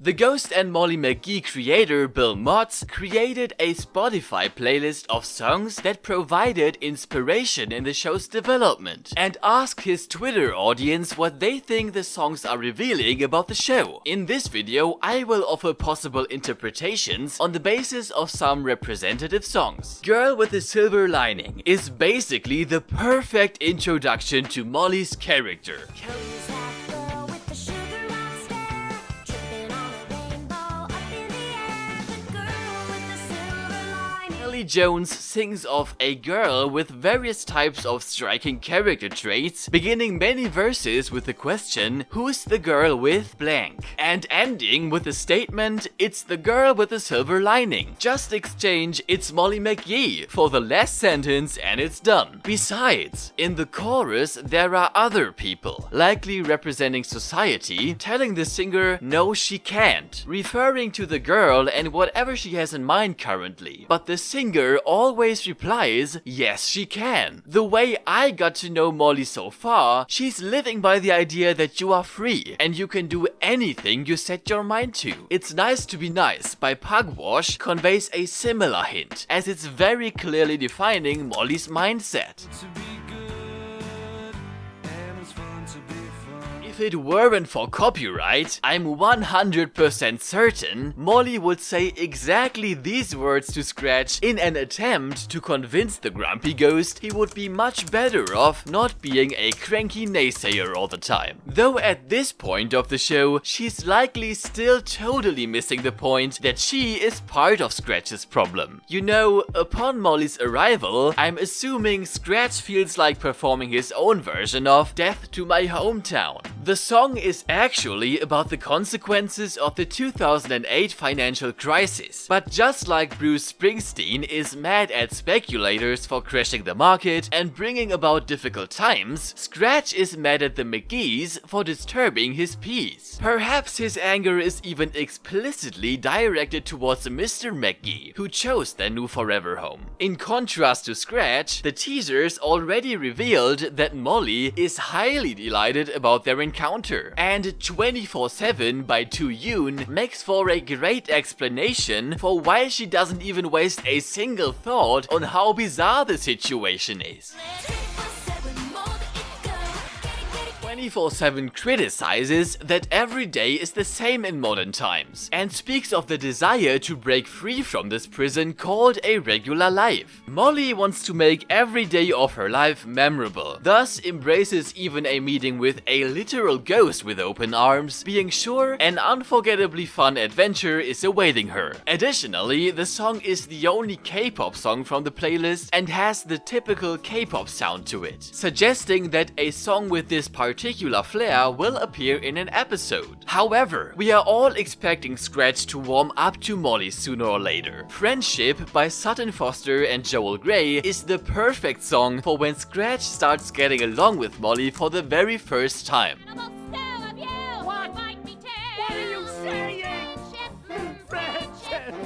The Ghost and Molly McGee creator Bill Motz created a Spotify playlist of songs that provided inspiration in the show's development and asked his Twitter audience what they think the songs are revealing about the show. In this video, I will offer possible interpretations on the basis of some representative songs. Girl with a Silver Lining is basically the perfect introduction to Molly's character. Jones sings of a girl with various types of striking character traits, beginning many verses with the question, who's the girl with blank? And ending with the statement, it's the girl with the silver lining. Just exchange it's Molly McGee for the last sentence and it's done. Besides, in the chorus there are other people, likely representing society, telling the singer no she can't, referring to the girl and whatever she has in mind currently. But the singer always replies, yes she can. The way I got to know Molly so far, she's living by the idea that you are free and you can do anything you set your mind to. It's Nice to Be Nice by Pugwash conveys a similar hint, as it's very clearly defining Molly's mindset. If it weren't for copyright, I'm 100% certain Molly would say exactly these words to Scratch in an attempt to convince the grumpy ghost he would be much better off not being a cranky naysayer all the time. Though at this point of the show, she's likely still totally missing the point that she is part of Scratch's problem. You know, upon Molly's arrival, I'm assuming Scratch feels like performing his own version of Death to My Hometown. The song is actually about the consequences of the 2008 financial crisis. But just like Bruce Springsteen is mad at speculators for crashing the market and bringing about difficult times, Scratch is mad at the McGees for disturbing his peace. Perhaps his anger is even explicitly directed towards Mr. McGee, who chose their new forever home. In contrast to Scratch, the teasers already revealed that Molly is highly delighted about their encounter, and 24/7 by Tu Yoon makes for a great explanation for why she doesn't even waste a single thought on how bizarre the situation is. 24/7 criticizes that every day is the same in modern times and speaks of the desire to break free from this prison called a regular life. Molly wants to make every day of her life memorable, thus embraces even a meeting with a literal ghost with open arms, being sure an unforgettably fun adventure is awaiting her. Additionally, the song is the only K-pop song from the playlist and has the typical K-pop sound to it, suggesting that a song with this particular flair will appear in an episode. However, we are all expecting Scratch to warm up to Molly sooner or later. Friendship by Sutton Foster and Joel Grey is the perfect song for when Scratch starts getting along with Molly for the very first time.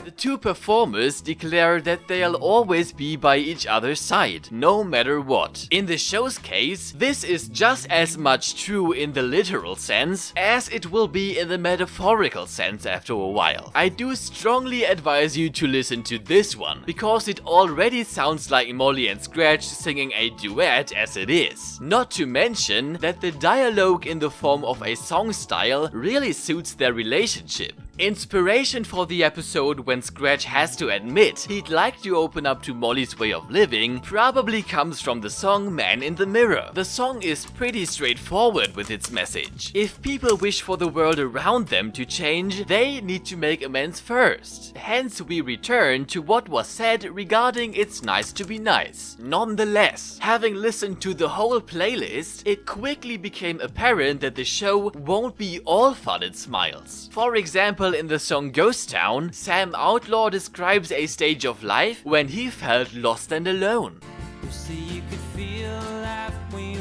The two performers declare that they'll always be by each other's side, no matter what. In the show's case, this is just as much true in the literal sense as it will be in the metaphorical sense after a while. I do strongly advise you to listen to this one, because it already sounds like Molly and Scratch singing a duet as it is. Not to mention that the dialogue in the form of a song style really suits their relationship. Inspiration for the episode when Scratch has to admit he'd like to open up to Molly's way of living probably comes from the song Man in the Mirror. The song is pretty straightforward with its message. If people wish for the world around them to change, they need to make amends first. Hence we return to what was said regarding It's Nice to Be Nice. Nonetheless, having listened to the whole playlist, it quickly became apparent that the show won't be all fun and smiles. For example, in the song Ghost Town, Sam Outlaw describes a stage of life when he felt lost and alone.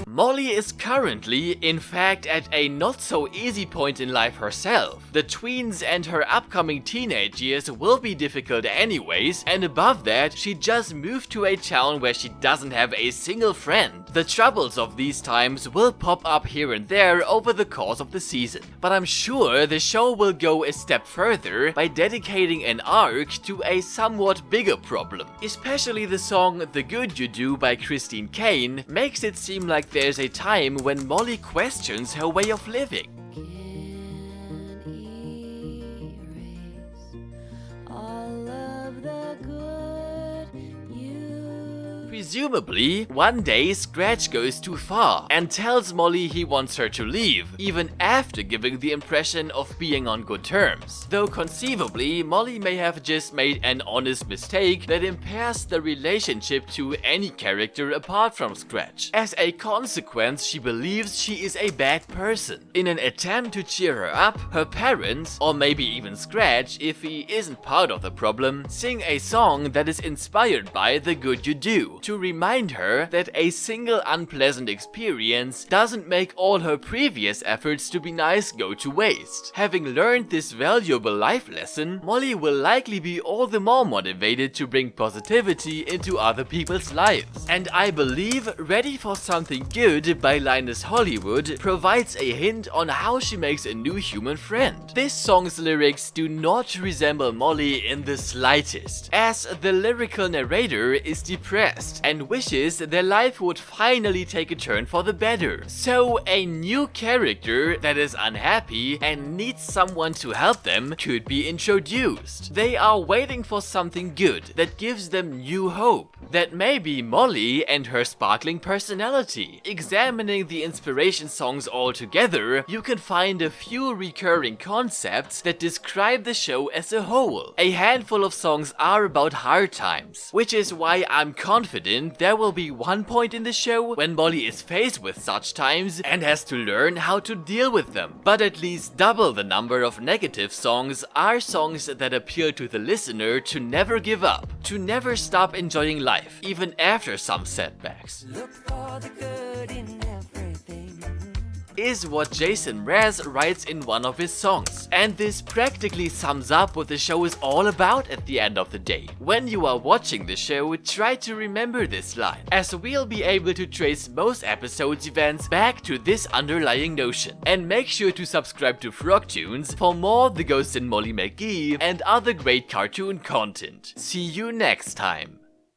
Molly is currently, in fact, at a not so easy point in life herself. The tweens and her upcoming teenage years will be difficult anyways, and above that, she just moved to a town where she doesn't have a single friend. The troubles of these times will pop up here and there over the course of the season, but I'm sure the show will go a step further by dedicating an arc to a somewhat bigger problem. Especially the song The Good You Do by Christine Kane makes it seem like there's a time when Molly questions her way of living. Presumably, one day Scratch goes too far and tells Molly he wants her to leave, even after giving the impression of being on good terms. Though conceivably, Molly may have just made an honest mistake that impairs the relationship to any character apart from Scratch. As a consequence, she believes she is a bad person. In an attempt to cheer her up, her parents, or maybe even Scratch if he isn't part of the problem, sing a song that is inspired by The Good You Do, to remind her that a single unpleasant experience doesn't make all her previous efforts to be nice go to waste. Having learned this valuable life lesson, Molly will likely be all the more motivated to bring positivity into other people's lives. And I believe Ready for Something Good by Linus Hollywood provides a hint on how she makes a new human friend. This song's lyrics do not resemble Molly in the slightest, as the lyrical narrator is depressed and wishes their life would finally take a turn for the better. So a new character that is unhappy and needs someone to help them could be introduced. They are waiting for something good that gives them new hope. That may be Molly and her sparkling personality. Examining the inspiration songs all together, you can find a few recurring concepts that describe the show as a whole. A handful of songs are about hard times, which is why I'm confident there will be one point in the show when Molly is faced with such times and has to learn how to deal with them. But at least double the number of negative songs are songs that appeal to the listener to never give up, to never stop enjoying life, even after some setbacks. Look for the good in everything. Is what Jason Mraz writes in one of his songs. And this practically sums up what the show is all about at the end of the day. When you are watching the show, try to remember this line, as we'll be able to trace most episodes' events back to this underlying notion. And make sure to subscribe to Frogtunes for more The Ghost and Molly McGee and other great cartoon content. See you next time.